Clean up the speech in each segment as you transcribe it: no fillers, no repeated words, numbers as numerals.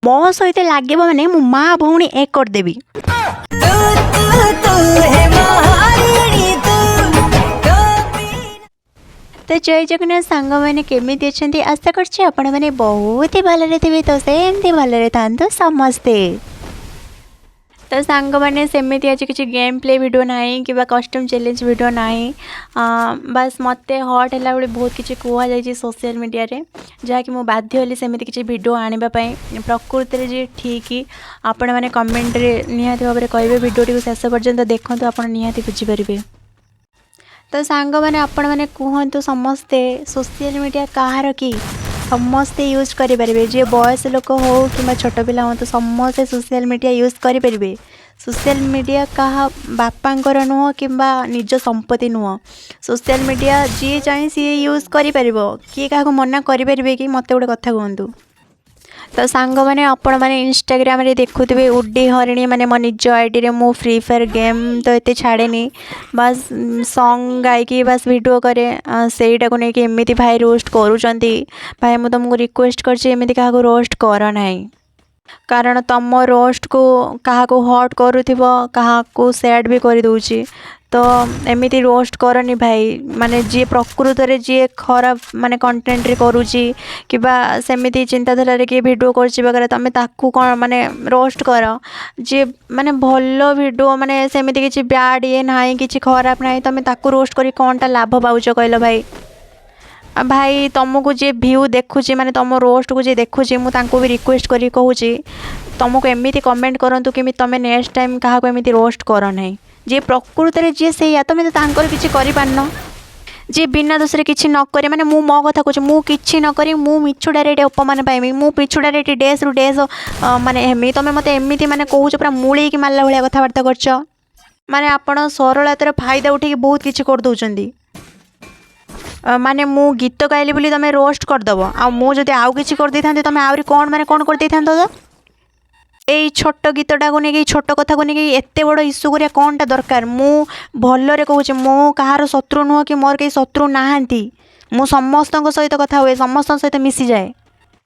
मो सहित लगे मैंने मो माँ भौणी एक करदेवी। तो जय जगन्नाथ सांग मैंने केमी अच्छा आशा कर बहुत ही भलरे थे। तो सेमती भलरे था समस्ते। तो सांग मैंने सेमती आज किसी गेम प्ले वीडियो ना कि कस्टम चैलेंज वीडियो ना बस मत हट है बेले बहुत किसी कहुई सोशल मीडिया रे जहाँकि मुझे बाध्य होली सेमती किसी वीडियो आने प्रकृति में जी ठीक आपण मैंने कमेंट रे निहाती भाव में कहे वीडियो शेष पर्यंत देखो आप निहाती बुझीपारे। तो सांग मैंने आपण मैंने कहतु समस्ते सोशल मीडिया कହାର कि समस्ते यूज करें जे बयस लोक हो कि छोट पिला हो तो समस्ते सोशल मीडिया यूज करें। सोशल मीडिया कहा बापांकर नुह कि निज संपत्ति नुह। सोशल मीडिया जी चाहे सी यूज करें किए क्या मना करें कि मत गोटे कथा कहतु। तो सांग मैंने आपण मैंने इंस्टाग्राम रे देखुवे उड्डी हरिणी माने मो निज आईडी रे मु फ्री फायर गेम तो ये छाड़ेनी बस सॉन्ग गायकी बस वीडियो करे सेटा को लेकिन एमती भाई रोस्ट करुँच भाई मुझे तुमको रिक्वेस्ट करमती क्या रोस्ट कर ना कारण तुम रोस्ट को क्या हट करूँ सैड भी कर दूची। तो एमती रोस्ट करनी भाई माने जी प्रकृत रे जी खराब माने कंटेंट रे करुची कि सेमती चिंताधारा किए वीडियो कर तुम ताकू कौन माने रोस्ट कर जी माने भल वीडियो माने सेमती किसी बैड ये ना कि खराब ना तुम ताकू रोस्ट कर कौन टा लाभ पाउच कहल भाई। भाई तुमको जी व्यू देखुची माने तुम रोस्ट को जी देखुची मुझे भी रिक्वेस्ट करी कहूँ तुमको एमती कमेंट करूँ कि तुम नेक्स्ट टाइम क्या एमती रोस्ट कर ना जी प्रकृत में जी से तुम तो किसी कर जी बिना दोष किसी नक माने मु मो कथा कहूँ मुझे नक मिछुड़े उपमान पाइबी मु पिछुड़े डेस रु डेस माने हेमी तुम मत एमती माने कहूँ पूरा मूड़ी की मारला भाया कथबार्ता करछ माने आपण सरलतार फायदा उठे बहुत किसी करदे माने मु गीत गाइली बोली तुम रोस्ट करदेव आ मुझे आउ कि करदे था तुम आहरी कौन माने कौन करदे था तो यही छोट गीतटा को लेकिन छोट कथा को लेकिन एत बड़ इश्यू करा कौनटा दरकार मु भलरे कहूँ मो कहार शत्रु नुह कि मोर कहीं शत्रु नहांती मु समस्त सहित कथा हुए समस्त सहित मिसी जाए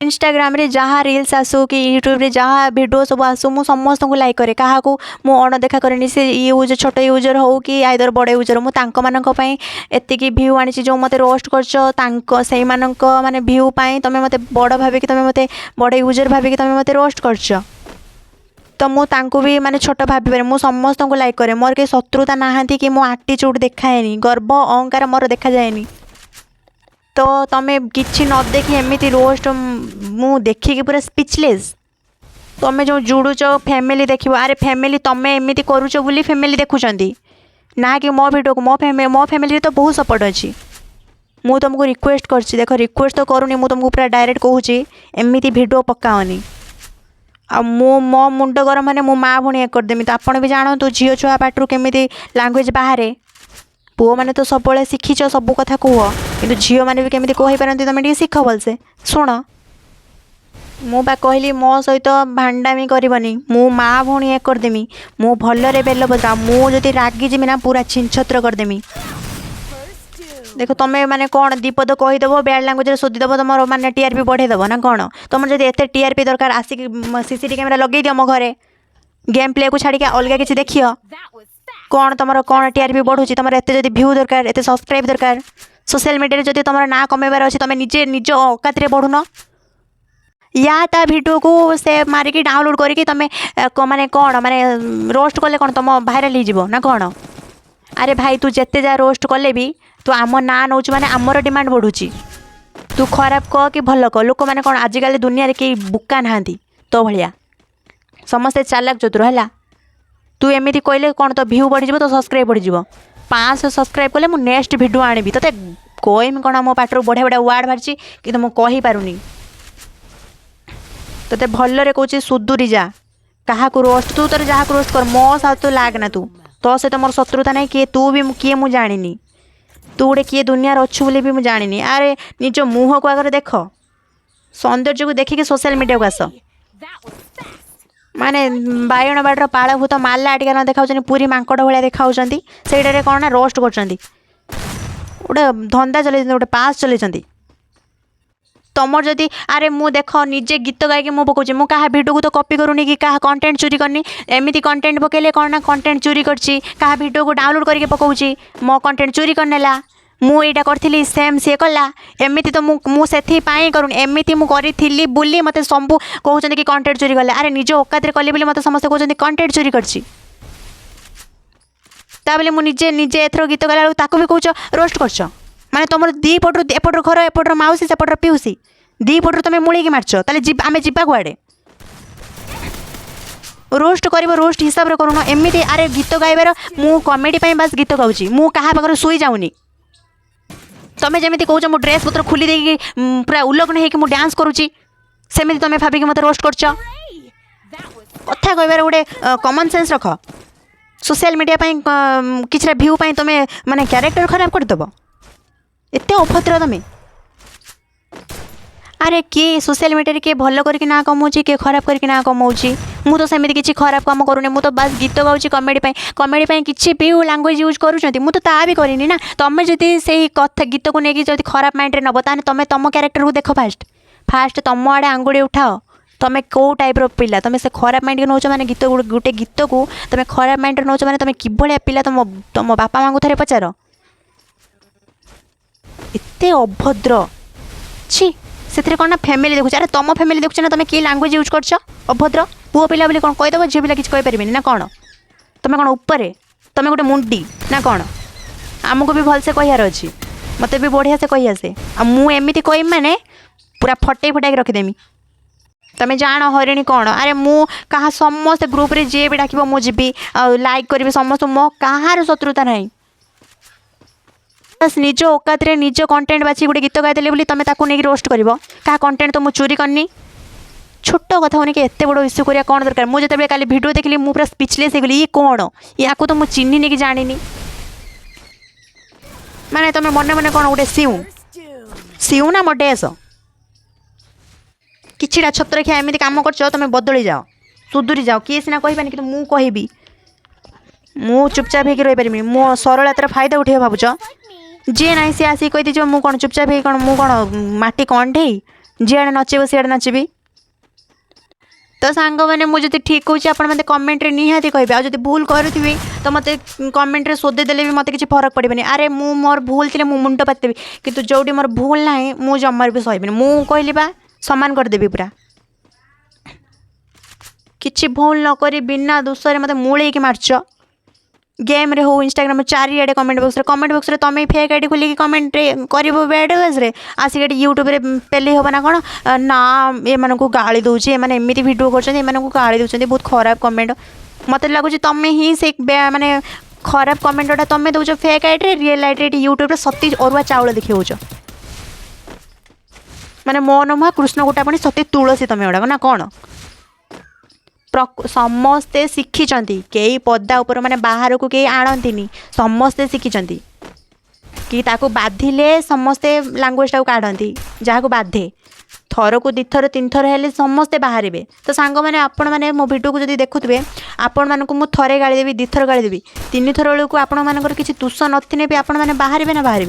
इंस्टाग्राम रे जहाँ रील्स आसू कि यूट्यूब रे जहाँ वीडियो सब आसू मु समस्त को लाइक करे क्या मु अणदेखा करेनि से यूज छोट यूजर हो कि आइदर बड़ यूजर मु तांको मानक पई एतिकी व्यू आनी जो मते रोस्ट करछ तांको सेई मानक माने व्यू पाई तमे मते बड़ भाबे कि तमे मते बड़ यूजर भाबे कि तमे मते रोस्ट करछ तो मु तांको भी माने छोट भाबी पारे मु समस्त को लाइक करे मोर के शत्रुता नहांती कि मो एटीट्यूड देखाएनी गर्व अहंकार मोर देखा जाएनी। तो तमे किछि न देखी एमती रोस्ट मु देखिकी पूरा स्पीचलेस तमे जो जुड़ुच फैमिली देखिबो अरे फैमिली तमे एमती करूच बोली फैमिली देखुचंदी ना कि मो वीडियो को मो फैमिली तो बहुत सपोर्ट अच्छी मु तुमको रिक्वेस्ट करछि देखो रिक्वेस्ट तो करूनी मु तुमको पूरा डायरेक्ट कहूँ एमती वीडियो पकाओनी आ मो मुंड गरम मैंने मो माँ भणी एक करदेमी। तो आपड़ भी जानतु झील छुआ पाटू केमी लांगुएज बाहर पुओ मैंने तो सब शिखिच सब कथा कह कि झील मैंने भी केमी कही पारती तुम टे शिख भलसे शुण मु बा कहली मो सहित भांडामी करनी मु माँ भणी एक करदेमी मु भलरे बेल बजा मुझे रागी जिमी ना पूरा छिनछत्र करदेमी। देखो तुम्हें माने कौन दीपद कहीदेव बैड लांगुएज शोधीदेव तुम माने टीआरपी बढ़ेदेव ना कौन तुम जब एत टीआरपी दरकार आसिक सीसीटी कैमेरा लगे दियो मो घरे गेम प्ले को छाड़ी अलग किसी देखियो कौन तुम कौन टीआरपी बढ़ुची तुम एत जब व्यू दरकार एत सब्सक्राइब दरकार सोशल मीडिया जब तुम ना कमेबार अच्छे तुम निजे निज औकात बढ़ुन या ता वीडियो को से मारिकी डाउनलोड करके तुम माने कौन माने रोस्ट कले कौन तुम भाइराल हो ना कौन। अरे भाई तू जिते जा रोस्ट कले भी तू आम ना नौ माने आमर डिमांड बढ़ुची तू खराब कह कि भल कह लोक मैंने कौन आजिकल दुनिया रे कई बुका नहांती तो भाया समस्ते चालाक चतुर है तू एमती कहले कौन तो व्यू बढ़ी तो सब्सक्राइब बढ़ी 500 सब्सक्राइब कले मुझे नेक्स्ट वीडियो आनी तो कहमी कौन मो पाटर बढ़िया बढ़िया वार्ड बाहरी कि मुझे कहीपारूनी तो भलरे कहूँ सुधुरी जा क्या रोस्ट तू तोर जहाँ रोस्ट कर मो साथ तो लाग ना तू तो सहित मोर शत्रुता नहीं किए तू भी किए मुझे जानी तू गोटे किए दुनिया अच्छु बोली भी मुझे जानी। अरे निज मुह को आगे देख सौंदर्य को देखिए सोशल मीडिया को आस माने बायण बाड़ पाड़ भूत माला आटिका न देखा पूरी मांकड़ भाया देखा से कौन ना रोस्ट कर गोटे धंदा चल गोटे पास चल तुमर जदि अरे मु देख निजे गीत गायकी मु पकाऊँ मु क्या भिडियो को तो कॉपी करूनी कि क्या कंटेंट चोरी करनी एमती कंटेंट पकेले कौन ना कंटेंट चोरी करची क्या भिडियो को डाउनलोड करके पकाऊँ मो कंटेंट चोरी करनेला मु एटा करी सेम सी कला एमती तो मुझे करूनी एमती मुझे बुली मत सब कहते कि कंटेंट चोरी कले अरे निज औकात कली बोली मत समस्त कहते कंटेंट चोरी करची ताबले मु निजे निजे एथर गीत गाला ताको भी कौच रोस्ट करछ माने तुम दी पटर एपटर घर एपटर माउसी सेपटर पिउसी दी पटर तुम मुड़ी मारछ ताले आम जा कुआड़े रोस्ट कर रोस्ट हिसाब से करूँ एमती अरे गीत गाइबार मु कॉमेडी बास गीत गाऊँ मु कहा पाखर शुई जाऊनी तुम्हें जमी कौच मो ड्रेस पत्र खोली देगी पूरा उल्लग्न होकर डांस करुच्ची सेमती तुम भाविक मत रोस्ट करछ कथा कहबार गोटे कॉमन सेंस रख सोशल मीडिया किसी भ्यू तुम्हें माने क्यारेक्टर खराब करदेव एत अभद्र तुम्हें अरे किए सोशल मीडिया किए भल करके ना कमाऊँगी किए खराब करके ना कमाऊँगी मु तो सेमती किसी खराब काम करूनी मु तो बस गीत गाऊँ कॉमेडी किसी भी लैंग्वेज यूज करूँ मु तो ता भी करनी ना तुम जदि से कथा गीत को लेकिन जब खराब माइंड रे नब ताने तुम तुम क्यारेक्टर को देख फास्ट फास्ट तुम आड़े आंगुड़ी उठाओ तुम कौ टाइप पिला तुम से खराब माइंड नौच मैंने गीत गोटे गीत को तुम खराब माइंड नौच मैंने तुम किभलिया पिला तुम तुम बापा माँ को थे पचार एत अभद्र छी से कौन ना फैमिली देखुच अरे तुम फैमिली देखुच ना तुम कि लैंग्वेज यूज कर अभद्र पुओ पिला बोली कौन कहीदेव झील पिला किसी कहीपर ना कौन तुम कौन उपरे तुम गोटे मुंडी ना कौन आमको भी भलसे कहार अच्छी मत भी बढ़िया से कही आसे मुझे कह मैंने पूरा फटे फटाई रखीदेमी तुम जान हरिणी कौन अरे मु कहा समस्त ग्रुप रे जे भी डाक मुझे लाइक करी समस्त मो कहार शत्रुता ना बस निज औकात रे निज कंटेंट बाछी गोटे गीत गाइदेली बोली तुम ताकू नहीं रोस्ट कर क्या कंटेंट तो मुझे चोरी करनी छोट कथा होनी कि एत बड़ इश्यू करिया कौन दरकार मुझे जिते काली वीडियो देखली मु पूरा स्पीचलेस हो गली ये कौन या तो मुझे चिन्ह नहीं कि जानी माने तुम मन मन कौन गोटे सिउ ना मडेस किछिटा छत्र खिया एमती काम कर तुम बदली जाओ सुधुरी जाओ किए सीना कहबानी कि मु कहबी मु चुपचाप होकर रही पारि मो सरलतार फायदा उठे भावुच जी ना सी आसिक कही दीजिए मुझे कौन चुपचाप हो कौन मु कौन माटी कंठे जीआड़े नचेब सीआड़े नचबी तो सांग मैंने मुझे ठीक कौच आप कमेंट रे निहाती कहे आज भूल करुवी तो मत कमेंट रे सोधेदेले भी मत किसी फरक पड़े अरे मु मोर भूल थी मुंड पातिदेवी कितु जोटी मोर भूल ना मु जमार भी सहबी मु कहली बा सामान करदेवी पूरा किसी भूल नक बिना दोषरे मत मूल मारच गेम रे हो इंस्टाग्राम चारिआडे कमेंट बॉक्स रे तुम फेक आईडी खोलिक कमेंट कर बैड वे आसिक यूट्यूब रे पेली हम ना कौन ना ये को गाड़ी दूचे मैंने एमती भिड कर गाड़ी दूसरी बहुत खराब कमेंट मत लगुच तुम ही से माने खराब कमेंटा तुम दौच fake ID real ID YouTube सती अरुआ चाउल देखा माने मोहन मुहा कृष्ण गोटापणी सती तुलसी तुम गुड़ाक ना कौन समस्ते शिखिंट कई पदा उपर माने बाहर को कई आणती समस्ते शिखिंट कि ताको बाधिले समस्ते लांगुएज टाक काढ़ती जहाँ को बाधे थर को दिथर तीन थर हेले समस्ते बाहर तो सांग मैंने आपण मैंने मो भिडियो को जब देखुए आपण मानक मु थरे गाड़ी देवी दिथर गाड़ी देवी तीन थर बेलू आपण मानकर किसी तुष नथिने भी आपण मैंने बाहर ना बाहर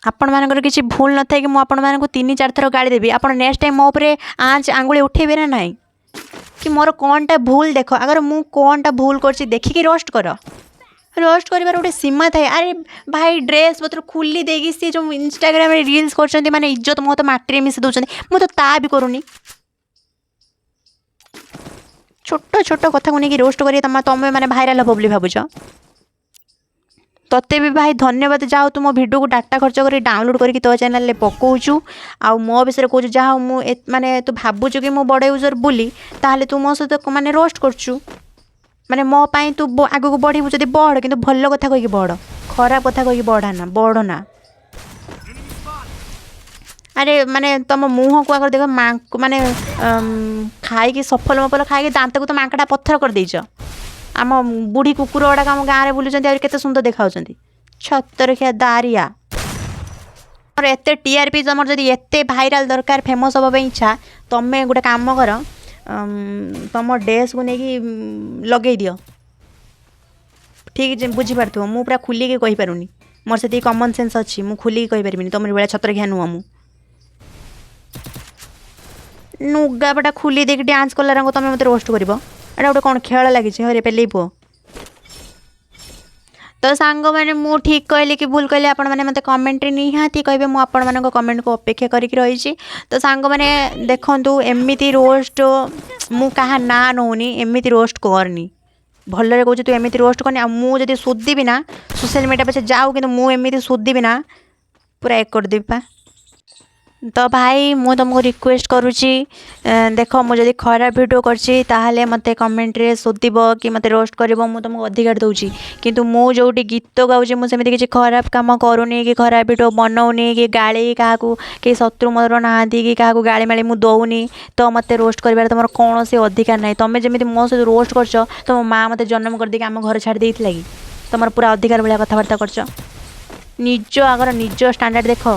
आपण मानकर किसी भूल न था कि मुझे आपण मानक तीन चार थर गाड़ी देवी आप नेक्स्ट टाइम मो उपरे आँच आंगुली उठेबे ना ना कि मोर कौनटा भूल देख अगर मु कौनटा भूल कर देखिकी रोस्ट कर रोस्ट कर गोटे सीमा थाए अरे भाई ड्रेस पत्र खोली देगी सी जो इंस्टाग्राम रे रील्स कर माने इज्जत मत माटी मिसी दौरान मुझे तो ता भी करूनी छोट छोट कथा को लेकिन रोस्ट कर तुम मैंने भाइराल हम बोली भावुच तोते भी भाई धन्यवाद जाओ तुम वीडियो को डाटा खर्च कर डाउनलोड करके तो चैनल पकाऊँ आउ मो विषय कहूँ जहाँ माने तू भावुचु कि मो बड़ यूजर बोली ताहले तू मो सहित माने रोस्ट करचु माने मो पाई तू आगू को बढ़ू जब बढ़ कि भल कथा कहीकि बढ़ खराब कथा कहीकि बढ़ना अरे माने तुम मुँह को आगर देख माँ माने खाई सफल मफल खाई दांत को तो मांकटा पत्थर कर देच आम बुढ़ी कुकुर गुड़ाक आम गाँव में बुलूँ केते सुंदर देखा छतर खिया दारिया और एत टीआरपी तुम जब एत भाइराल दरकार फेमस हाँपी इच्छा तुम्हें गोटे काम कर तुम ड्रेस को लेकिन लगे दियो ठीक बुझीपार मुझे पूरा खुलिक कहीपरूनी मोर से कॉमन सेंस अच्छी मु खुली कहि परिबिनी तुम बेला छतर घिया नुह मु नुगापटा खुली देख डांस कला रंग तुम मत रोस्ट कर एटा गोटे कौन खेल लगी हरे पेले पुओ तो सांग मैंने मु ठीक कहली कि भूल कहली आपण मैंने मत कमेंट निहाती कहे मुझे आपण मान कमेंट को अपेक्षा करके रही तो सांग मैंने देखु एमती रोस्ट मु कहा ना नौनी एमती रोस्ट करनी भलरे कौच तू एमती रोस्ट करनी मुझे शोधिबी ना सोशल मीडिया पछे जाऊ कि मुझे शोधिबी ना पूरा एक करदेवी पा तो भाई मु तुमको रिक्वेस्ट करुच्ची देख मुझे खराब वीडियो करछि ताहले मते कमेंट रे शोधिब कि मते रोस्ट करबो मु तुमको अधिकार दउची किंतु मु जोटी गीत गाउछि मु सेमिति किछि खराब काम करूनी कि खराब वीडियो बनाउनी कि गाली काहाकू कि शत्रु मोर नाहांती कि काहाकू गाली माली मु दउनी तो मते रोस्ट करबार तुमर कौन से अधिकार नाही तमे जेमिति मो से रोस्ट करछ तो माँ मते जन्म कर दे कि हम घर छाड़ देइथिला कि तुमर पूरा अधिकार भलिया कथाबार्ता करछ निज आगर निज स्टैंडर्ड देख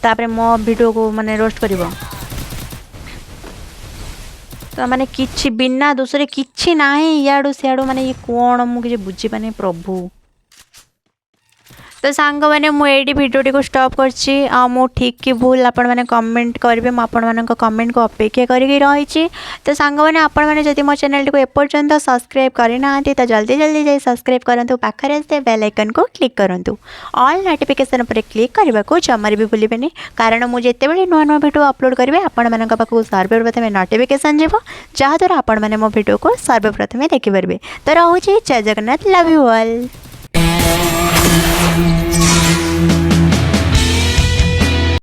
तापरे मो वीडियो को माने रोस्ट करिवो तो माने किछि बिना दूसरे किछि नाही याडू सियाडू माने ये कोण मु किछि बुझी पाने प्रभु तो सांग मैंने मुझे भिडियोटी को स्टॉप करछि मु ठीक कि भूल आपण मैंने कमेंट करेंगे मुझे कमेंट को अपेक्षा करके रही तो सांग मैंने आपण मैंने जदि मो चैनल को एपर्यंत सब्सक्राइब करना तो जल्दी जल्दी जाई सब्सक्राइब करंतु पाखरे आसे बेल आइकन को क्लिक करंतु ऑल नोटिफिकेशन पर क्लिक करने को जमार भी भूलें कारण मुझे जिते नुआ नुआ भिडियो अपलोड करेंगे आपण मान पाखक सर्वप्रथम नोटिफिकेशन जीव जहाँद्वारा आपण मैंने मो भिडियो को सर्वप्रथम देखिपारे तो रोचे जय जगन्नाथ लव यू ऑल।